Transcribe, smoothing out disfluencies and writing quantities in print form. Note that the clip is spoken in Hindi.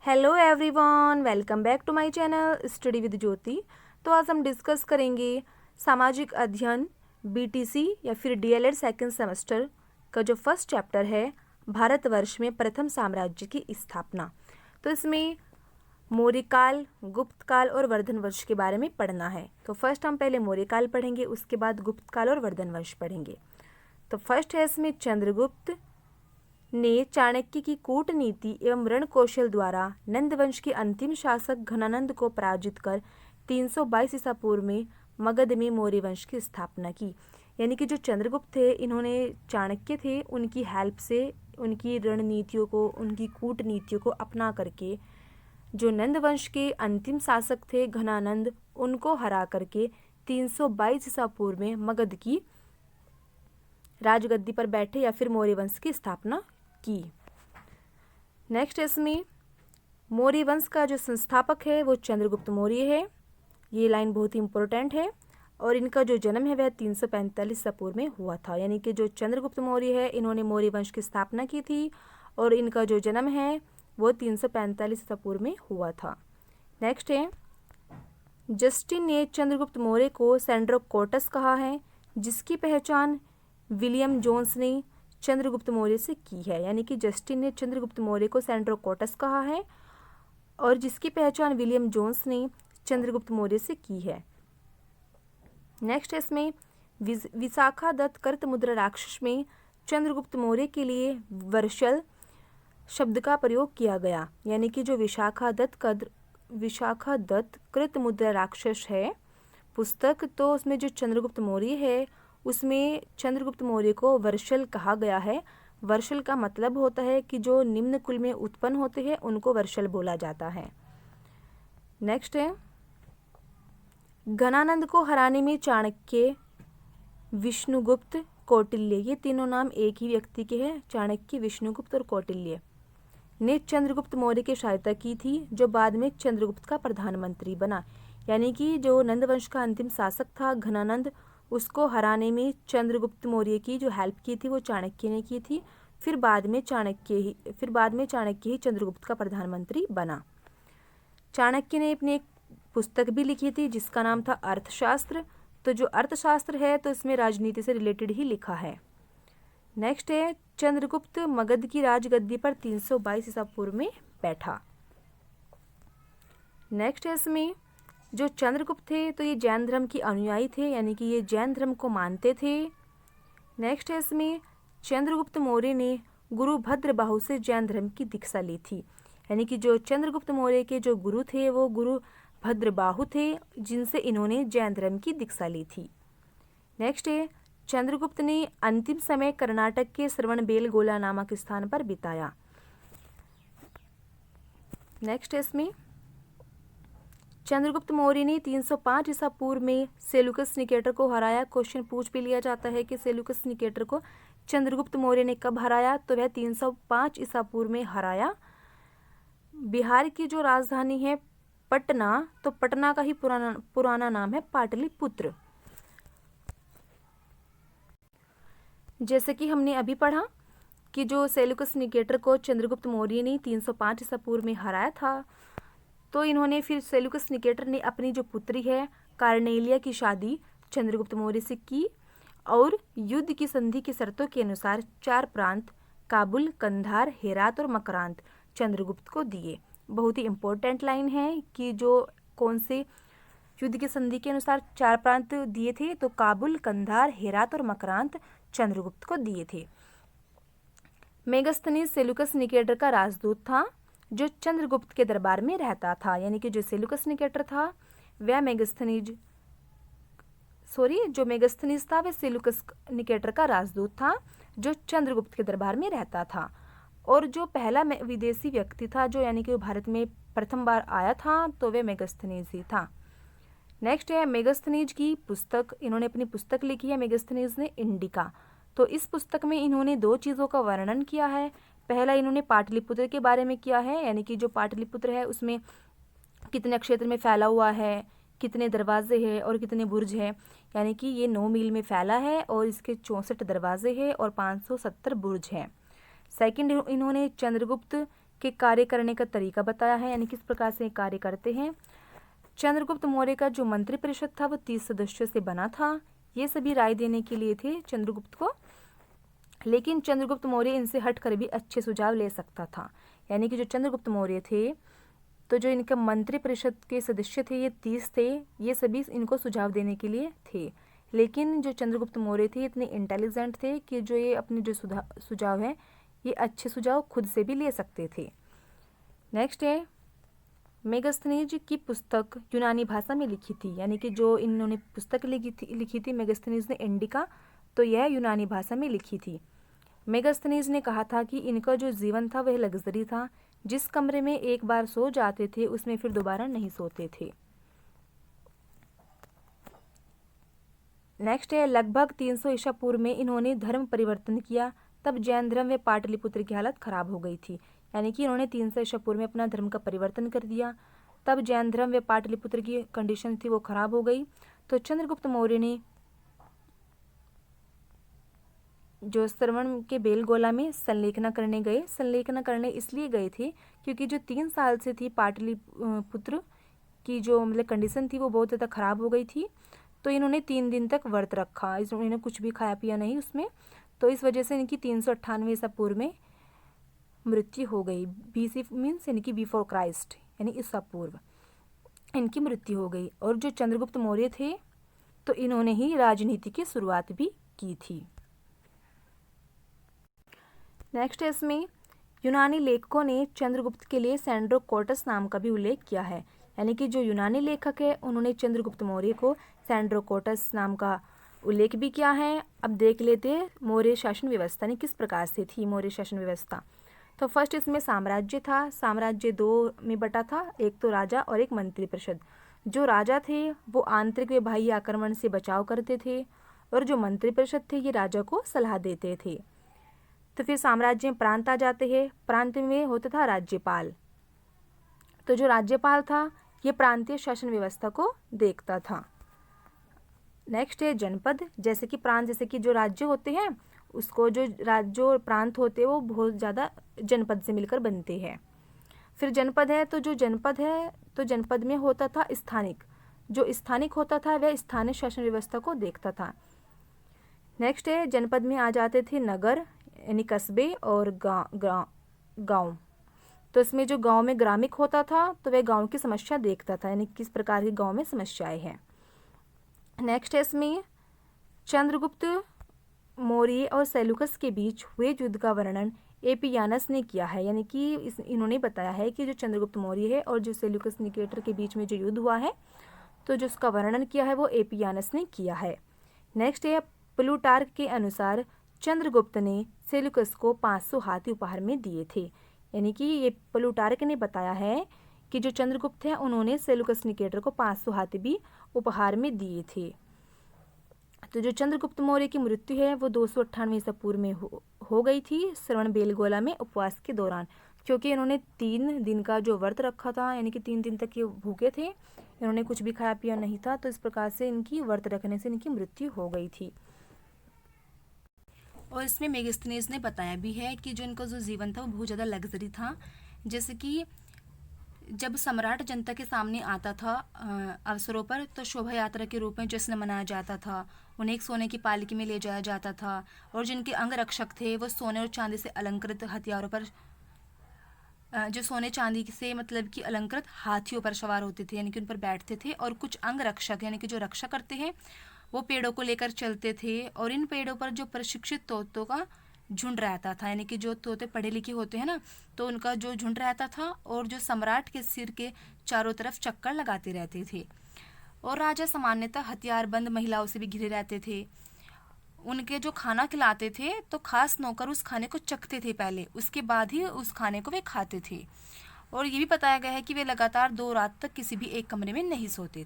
Hello everyone, welcome back to my channel study with Jyoti. तो आज हम डिस्कस करेंगे सामाजिक अध्ययन बीटीसी या फिर डीएलएड सेकंड सेमेस्टर का जो फर्स्ट चैप्टर है, भारतवर्ष में प्रथम साम्राज्य की स्थापना। तो इसमें मौर्यकाल, गुप्तकाल और वर्धनवंश के बारे में पढ़ना है। तो फर्स्ट हम पहले मौर्यकाल पढ़ेंगे, उसके बाद गुप्तकाल और वर्धनवंश पढ़ेंगे। तो फर्स्ट है इसमें चंद्रगुप्त ने चाणक्य की कूटनीति एवं रण कौशल द्वारा नंद वंश के अंतिम शासक घनानंद को पराजित कर 322 ईसा पूर्व में मगध में मौर्य वंश की स्थापना की। यानी कि जो चंद्रगुप्त थे, इन्होंने चाणक्य थे, उनकी हेल्प से, उनकी रणनीतियों को, उनकी कूटनीतियों को अपना करके जो नंद वंश के अंतिम शासक थे घनानंद, उनको हरा करके 322 ईसा पूर्व में मगध की राजगद्दी पर बैठे या फिर मौर्य वंश की स्थापना की। नेक्स्ट इसमें मौर्य वंश का जो संस्थापक है वो चंद्रगुप्त मौर्य है। ये लाइन बहुत ही इंपॉर्टेंट है। और इनका जो जन्म है वह 345 ईसा पूर्व में हुआ था। यानी कि जो चंद्रगुप्त मौर्य है, इन्होंने मौर्य वंश की स्थापना की थी और इनका जो जन्म है वो 345 ईसा पूर्व में हुआ था। नेक्स्ट है, जस्टिन ने चंद्रगुप्त मौर्य को सेंड्रोकोटस कहा है, जिसकी पहचान विलियम जोन्स ने चंद्रगुप्त मौर्य से की है। यानी कि जस्टिन ने चंद्रगुप्त मौर्य को सेंड्रोकोटस कहा है और जिसकी पहचान विलियम जोन्स ने चंद्रगुप्त मौर्य से की है। नेक्स्ट इसमें विशाखादत्त कृत मुद्रा राक्षस में चंद्रगुप्त मौर्य के लिए वर्षल शब्द का प्रयोग किया गया। यानी कि जो विशाखादत्त कृत मुद्रा राक्षस है पुस्तक, तो उसमें जो चंद्रगुप्त मौर्य है उसमें चंद्रगुप्त मौर्य को वर्षल कहा गया है। वर्षल का मतलब होता है कि जो निम्न कुल में उत्पन्न होते हैं उनको वर्षल बोला जाता है। नेक्स्ट है, घनानंद को हराने में चाणक्य, विष्णुगुप्त, कौटिल्य, ये तीनों नाम एक ही व्यक्ति के हैं। चाणक्य, विष्णुगुप्त और कौटिल्य ने चंद्रगुप्त मौर्य की सहायता की थी, जो बाद में चंद्रगुप्त का प्रधानमंत्री बना। यानी कि जो नंद वंश का अंतिम शासक था घनानंद, उसको हराने में चंद्रगुप्त मौर्य की जो हेल्प की थी वो चाणक्य ने की थी। फिर बाद में चाणक्य ही चंद्रगुप्त का प्रधानमंत्री बना। चाणक्य ने अपनी एक पुस्तक भी लिखी थी जिसका नाम था अर्थशास्त्र। तो जो अर्थशास्त्र है तो इसमें राजनीति से रिलेटेड ही लिखा है। नेक्स्ट है, चंद्रगुप्त मगध की राजगद्दी पर 322 ईसा पूर्व में बैठा। नेक्स्ट है इसमें जो चंद्रगुप्त थे तो ये जैन धर्म की अनुयायी थे, यानी कि ये जैन धर्म को मानते थे। नेक्स्ट है इसमें चंद्रगुप्त मौर्य ने गुरु भद्रबाहु से जैन धर्म की दीक्षा ली थी। यानी कि जो चंद्रगुप्त मौर्य के जो गुरु थे वो गुरु भद्रबाहु थे, जिनसे इन्होंने जैन धर्म की दीक्षा ली थी। नेक्स्ट है, चंद्रगुप्त ने अंतिम समय कर्नाटक के श्रवणबेलगोला नामक स्थान पर बिताया। नेक्स्ट है इसमें चंद्रगुप्त मौर्य ने 305 ईसा पूर्व में सेल्यूकस निकेटर को हराया। क्वेश्चन पूछ भी लिया जाता है कि सेल्यूकस निकेटर को चंद्रगुप्त मौर्य ने कब हराया, तो वह 305 ईसा पूर्व में हराया। बिहार की जो राजधानी है पटना, तो पटना का ही पुराना नाम है पाटलिपुत्र। जैसे कि हमने अभी पढ़ा कि जो सेल्यूकस निकेटर को चंद्रगुप्त मौर्य ने 305 ईसा पूर्व में हराया था, तो इन्होंने फिर सेल्यूकस निकेटर ने अपनी जो पुत्री है कार्नेलिया की शादी चंद्रगुप्त मौर्य से की और युद्ध की संधि की शर्तों के अनुसार 4 प्रांत काबुल, कंधार, हेरात और मकरांत चंद्रगुप्त को दिए। बहुत ही इम्पोर्टेंट लाइन है कि जो कौन से युद्ध की संधि के अनुसार 4 प्रांत दिए थे, तो काबुल, कंधार, हेरात और मकरांत चंद्रगुप्त को दिए थे। मेगस्थनीज सेल्यूकस निकेटर का राजदूत था जो चंद्रगुप्त के दरबार में रहता था। यानी कि जो सेल्यूकस निकेटर था वह मेगस्थनीज था वह सेल्यूकस निकेटर का राजदूत था जो चंद्रगुप्त के दरबार में रहता था। और जो पहला विदेशी व्यक्ति था जो यानी कि भारत में प्रथम बार आया था, तो वह मेगस्थनीज ही था। नेक्स्ट है मेगस्थनीज की पुस्तक। इन्होंने अपनी पुस्तक लिखी है मेगस्थनीज ने, इंडिका। तो इस पुस्तक में इन्होंने 2 चीज़ों का वर्णन किया है। पहला इन्होंने पाटलिपुत्र के बारे में किया है, यानी कि जो पाटलिपुत्र है उसमें कितने क्षेत्र में फैला हुआ है, कितने दरवाजे हैं और कितने बुर्ज हैं। यानी कि ये 9 मील में फैला है और इसके 64 दरवाजे हैं और 570 बुर्ज हैं। सेकंड, इन्होंने चंद्रगुप्त के कार्य करने का तरीका बताया है, यानी किस प्रकार से कार्य करते हैं। चंद्रगुप्त मौर्य का जो मंत्रिपरिषद था वो 30 सदस्यों से बना था। ये सभी राय देने के लिए थे चंद्रगुप्त को, लेकिन चंद्रगुप्त मौर्य इनसे हटकर भी अच्छे सुझाव ले सकता था। यानी कि जो चंद्रगुप्त मौर्य थे, तो जो इनका मंत्रिपरिषद के सदस्य थे ये 30 थे, ये सभी इनको सुझाव देने के लिए थे। लेकिन जो चंद्रगुप्त मौर्य थे इतने इंटेलिजेंट थे कि जो ये अपने जो सुझाव हैं ये अच्छे सुझाव खुद से भी ले सकते थे। नेक्स्ट है, मेगस्थनीज की पुस्तक यूनानी भाषा में लिखी थी। यानी कि जो इन्होंने पुस्तक लिखी थी मेगस्थनीज ने इंडिका, तो यह यूनानी भाषा में लिखी थी। मेगस्थनीज ने कहा था कि इनका जो जीवन था वह लग्जरी था। जिस कमरे में एक बार सो जाते थे उसमें फिर दोबारा नहीं सोते थे। नेक्स्ट है, लगभग 300 ईसा पूर्व में इन्होंने धर्म परिवर्तन किया। तब जैन धर्म व पाटलिपुत्र की हालत खराब हो गई थी। यानी कि इन्होंने 300 ईसा पूर्व में अपना धर्म का परिवर्तन कर दिया, तब जैन धर्म व पाटलिपुत्र की कंडीशन थी वो खराब हो गई। तो चंद्रगुप्त मौर्य ने जो श्रवण के बेलगोला में संलेखना करने गए, संलेखना करने इसलिए गए थे क्योंकि जो 3 साल से थी पाटलिपुत्र की जो मतलब कंडीशन थी वो बहुत ज़्यादा खराब हो गई थी। तो इन्होंने 3 दिन तक व्रत रखा, इन्होंने कुछ भी खाया पिया नहीं उसमें। तो इस वजह से इनकी 398 ईसा पूर्व में मृत्यु हो गई। BC मीन्स यानी कि बिफोर क्राइस्ट, यानी ईसा पूर्व इनकी मृत्यु हो गई। और जो चंद्रगुप्त मौर्य थे तो इन्होंने ही राजनीति की शुरुआत भी की थी। नेक्स्ट है, इसमें यूनानी लेखकों ने चंद्रगुप्त के लिए सैंड्रोकोटस नाम का भी उल्लेख किया है। यानी कि जो यूनानी लेखक है उन्होंने चंद्रगुप्त मौर्य को सैंड्रोकोटस नाम का उल्लेख भी किया है। अब देख लेते हैं मौर्य शासन व्यवस्था ने किस प्रकार से थी मौर्य शासन व्यवस्था। तो फर्स्ट इसमें साम्राज्य था। साम्राज्य 2 में बटा था, एक तो राजा और एक मंत्रिपरिषद। जो राजा थे वो आंतरिक व बाह्य आक्रमण से बचाव करते थे, और जो मंत्रिपरिषद थे ये राजा को सलाह देते थे। तो फिर साम्राज्य में प्रांत आ जाते हैं। प्रांत में होता था राज्यपाल। तो जो राज्यपाल था ये प्रांतीय शासन व्यवस्था को देखता था। नेक्स्ट है जनपद। जैसे कि प्रांत, जैसे कि जो राज्य होते हैं उसको जो राज्य और प्रांत होते हैं वो बहुत ज़्यादा जनपद से मिलकर बनते हैं। फिर जनपद है, तो जो जनपद है तो जनपद में होता था स्थानिक। जो स्थानिक होता था वह स्थानीय शासन व्यवस्था को देखता था। नेक्स्ट है, जनपद में आ जाते थे नगर यानी कस्बे और गांव। तो इसमें जो गांव में ग्रामिक होता था तो वह गांव की समस्या देखता था, यानी किस प्रकार की गांव में समस्याएं हैं। नेक्स्ट है, इसमें चंद्रगुप्त मौर्य और सेल्यूकस के बीच हुए युद्ध का वर्णन एपियानस ने किया है। यानी कि इन्होंने बताया है कि जो चंद्रगुप्त मौर्य है और जो सेल्यूकस निकेटर के बीच में जो युद्ध हुआ है तो जो उसका वर्णन किया है वो एपियानस ने किया है। नेक्स्ट है, प्लूटार्क के अनुसार चंद्रगुप्त ने सेल्यूकस को 500 हाथी उपहार में दिए थे। यानी कि ये प्लूटार्क ने बताया है कि जो चंद्रगुप्त है उन्होंने सेल्यूकस निकेटर को 500 हाथी भी उपहार में दिए थे। तो जो चंद्रगुप्त मौर्य की मृत्यु है वो 298 ईसा पूर्व में हो गई थी श्रवण बेलगोला में उपवास के दौरान, क्योंकि इन्होंने 3 दिन का जो व्रत रखा था, यानी कि 3 दिन तक ये भूखे थे, इन्होंने कुछ भी खाया पिया नहीं था। तो इस प्रकार से इनकी व्रत रखने से इनकी मृत्यु हो गई थी। और इसमें मेगस्थनीज ने बताया भी है कि जो इनका जो जीवन था वो बहुत ज़्यादा लग्जरी था। जैसे कि जब सम्राट जनता के सामने आता था अवसरों पर तो शोभा यात्रा के रूप में जश्न मनाया जाता था। उन्हें एक सोने की पालकी में ले जाया जाता था, और जिनके अंग रक्षक थे वो सोने और चांदी से अलंकृत हथियारों पर जो सोने चांदी से मतलब कि अलंकृत हाथियों पर सवार होते थे, यानी कि उन पर बैठते थे। और कुछ अंग रक्षक यानी कि जो रक्षा करते हैं वो पेड़ों को लेकर चलते थे, और इन पेड़ों पर जो प्रशिक्षित तोतों का झुंड रहता था, यानी कि जो तोते पढ़े लिखे होते हैं ना तो उनका जो झुंड रहता था, और जो सम्राट के सिर के चारों तरफ चक्कर लगाते रहते थे। और राजा सामान्यतः हथियारबंद महिलाओं से भी घिरे रहते थे। उनके जो खाना खिलाते थे तो खास नौकर उस खाने को चखते थे पहले, उसके बाद ही उस खाने को वे खाते थे। और ये भी बताया गया है कि वे लगातार 2 रात तक किसी भी एक कमरे में नहीं सोते थे।